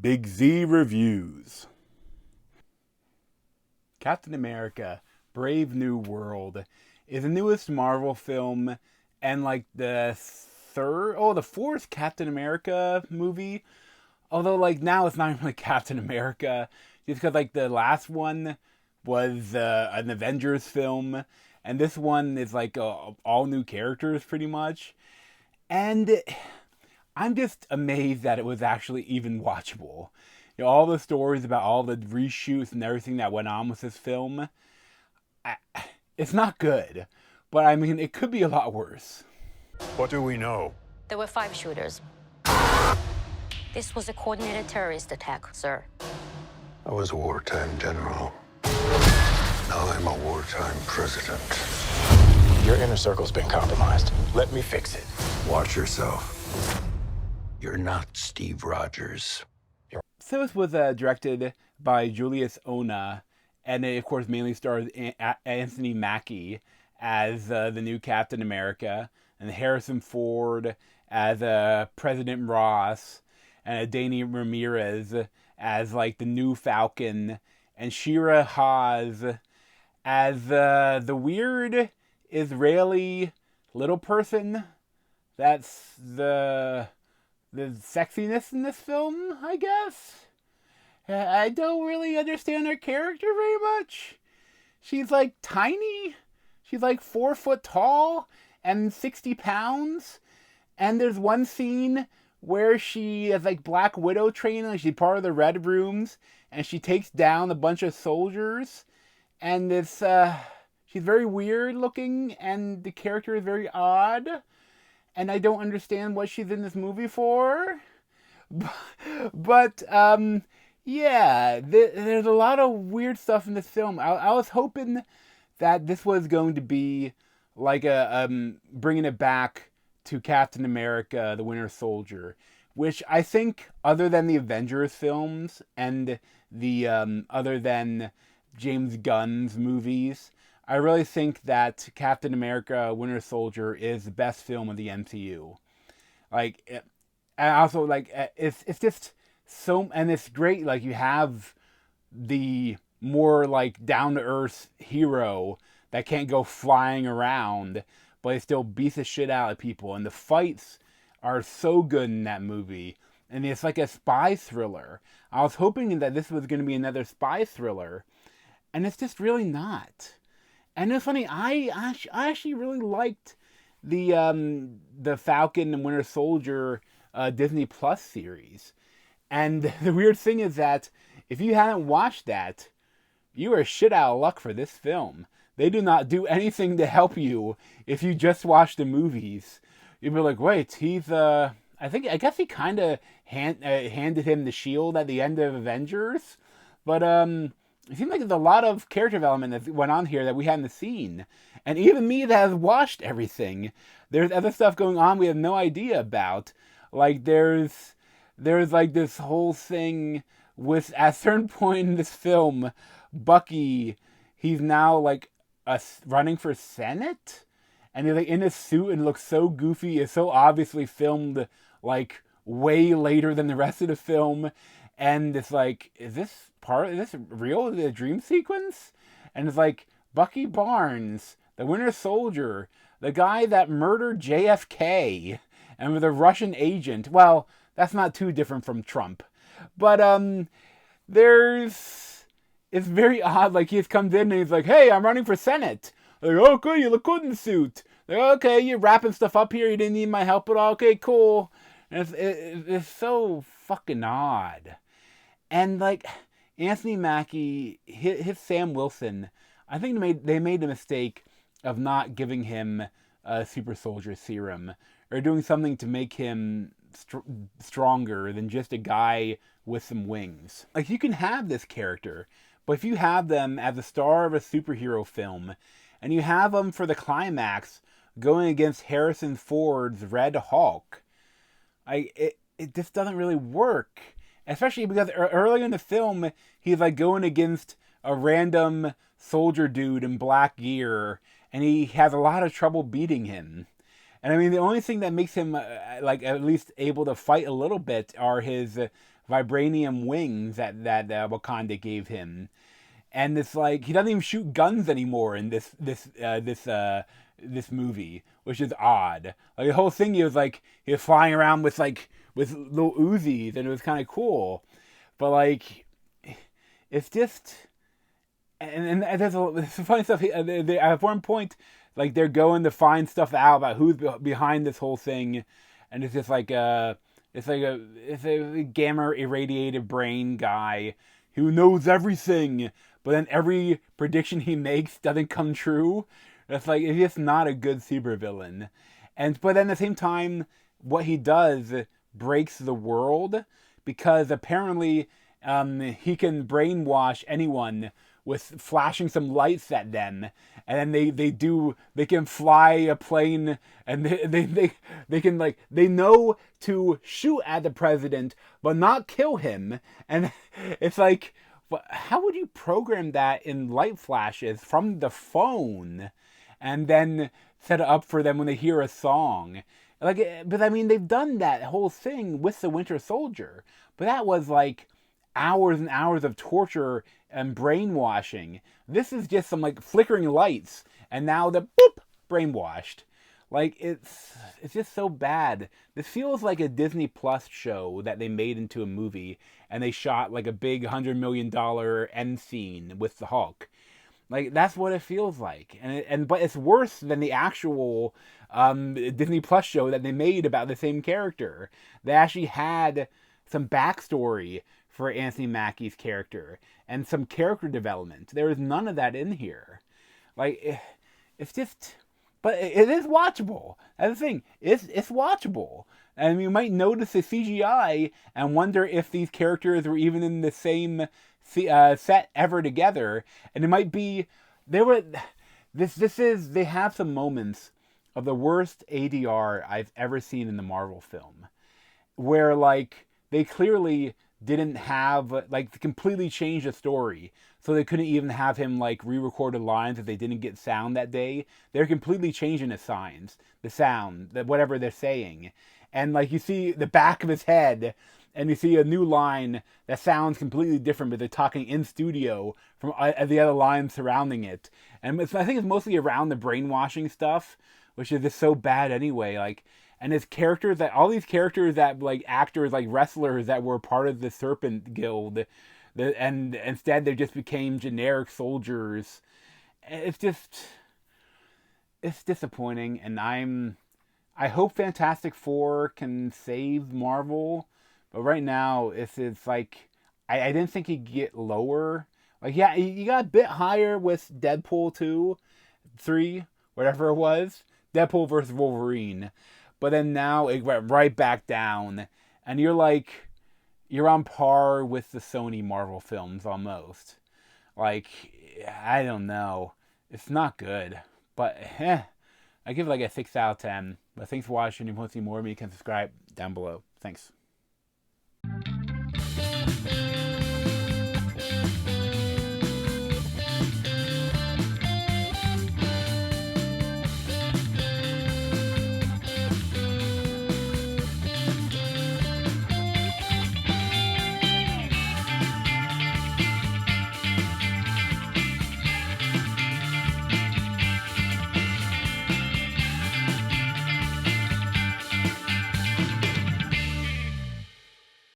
Big Z Reviews. Captain America Brave New World is the newest Marvel film and like the fourth Captain America movie. Although like now it's not really Captain America, just because like the last one was an Avengers film, and this one is like all new characters pretty much. And I'm just amazed that it was actually even watchable. You know, all the stories about all the reshoots and everything that went on with this film, it's not good. But I mean, it could be a lot worse. What do we know? There were 5 shooters. This was a coordinated terrorist attack, sir. I was a wartime general. Now I'm a wartime president. Your inner circle's been compromised. Let me fix it. Watch yourself. You're not Steve Rogers. So this was directed by Julius Ona, and it of course mainly stars Anthony Mackie as the new Captain America, and Harrison Ford as President Ross, and Danny Ramirez as like the new Falcon, and Shira Haas as the weird Israeli little person. That's the sexiness in this film, I guess. I don't really understand her character very much. She's like tiny. She's like 4 foot tall and 60 pounds. And there's one scene where she has like Black Widow training. Like she's part of the Red Rooms, and she takes down a bunch of soldiers. And it's she's very weird looking, and the character is very odd. And I don't understand what she's in this movie for. But yeah, there's a lot of weird stuff in this film. I was hoping that this was going to be like bringing it back to Captain America, the Winter Soldier, which I think, other than the Avengers films and the other than James Gunn's movies, I really think that Captain America Winter Soldier is the best film of the MCU. Like, and also, like, it's just so, and it's great, like, you have the more, like, down-to-earth hero that can't go flying around, but he still beats the shit out of people, and the fights are so good in that movie, and it's like a spy thriller. I was hoping that this was going to be another spy thriller, and it's just really not. And it's funny, I actually really liked the Falcon and Winter Soldier Disney Plus series. And the weird thing is that if you haven't watched that, you are shit out of luck for this film. They do not do anything to help you if you just watch the movies. You'd be like, wait, he's I guess he kind of handed him the shield at the end of Avengers, but it seems like there's a lot of character development that went on here that we hadn't seen. And even me that has watched everything, there's other stuff going on we have no idea about. Like, there's like this whole thing with, at a certain point in this film, Bucky, he's now like running for Senate? And he's like in a suit and looks so goofy. It's so obviously filmed like way later than the rest of the film. And it's like, is this real? Is it a dream sequence? And it's like, Bucky Barnes, the Winter Soldier, the guy that murdered JFK, and with a Russian agent. Well, that's not too different from Trump. But it's very odd. Like, he just comes in and he's like, hey, I'm running for Senate. Like, oh, good, you look good in the suit. Like, okay, you're wrapping stuff up here. You didn't need my help at all. Okay, cool. And it's so fucking odd. And like Anthony Mackie, his Sam Wilson, I think they made the mistake of not giving him a super soldier serum, or doing something to make him stronger than just a guy with some wings. Like, you can have this character, but if you have them as the star of a superhero film, and you have them for the climax going against Harrison Ford's Red Hulk, it just doesn't really work. Especially because early in the film, he's like going against a random soldier dude in black gear, and he has a lot of trouble beating him. And I mean, the only thing that makes him like at least able to fight a little bit are his vibranium wings that Wakanda gave him, and it's like he doesn't even shoot guns anymore in this movie, which is odd. Like the whole thing, he was flying around with little Uzis, and it was kind of cool, but like it's just. And there's some funny stuff. At one point, like they're going to find stuff out about who's behind this whole thing, and it's just like it's a gamma irradiated brain guy who knows everything, but then every prediction he makes doesn't come true. It's just not a good supervillain. But then at the same time, what he does breaks the world, because apparently he can brainwash anyone with flashing some lights at them, and then they can fly a plane, and they can, like, they know to shoot at the president but not kill him. And it's like, how would you program that in light flashes from the phone and then set it up for them when they hear a song? Like, but I mean, they've done that whole thing with the Winter Soldier, but that was like hours and hours of torture and brainwashing. This is just some like flickering lights, and now the boop, brainwashed. Like, it's just so bad. This feels like a Disney Plus show that they made into a movie, and they shot like a big $100 million end scene with the Hulk. Like, that's what it feels like, but it's worse than the actual Disney Plus show that they made about the same character. They actually had some backstory for Anthony Mackie's character and some character development. There is none of that in here. Like, it's just, but it is watchable. That's the thing. It's watchable. And you might notice the CGI and wonder if these characters were even in the same set ever together. And it might be, they have some moments of the worst ADR I've ever seen in the Marvel film, where like they clearly didn't have, like, completely changed the story, so they couldn't even have him like re-recorded lines if they didn't get sound that day. They're completely changing the sound, whatever they're saying, and like you see the back of his head, and you see a new line that sounds completely different, but they're talking in studio from the other lines surrounding it. And I think it's mostly around the brainwashing stuff, which is just so bad anyway. Like, and his characters, all these characters that, like, actors, like wrestlers that were part of the Serpent Guild, and instead they just became generic soldiers. It's disappointing, and I hope Fantastic Four can save Marvel, but right now it's like, I didn't think he'd get lower. Like, yeah, he got a bit higher with Deadpool 2, 3, whatever it was, Deadpool versus Wolverine. But then now it went right back down, and you're on par with the Sony Marvel films almost. Like, I don't know. It's not good, but I give it like a 6 out of 10. But thanks for watching. If you want to see more of me, you can subscribe down below. Thanks.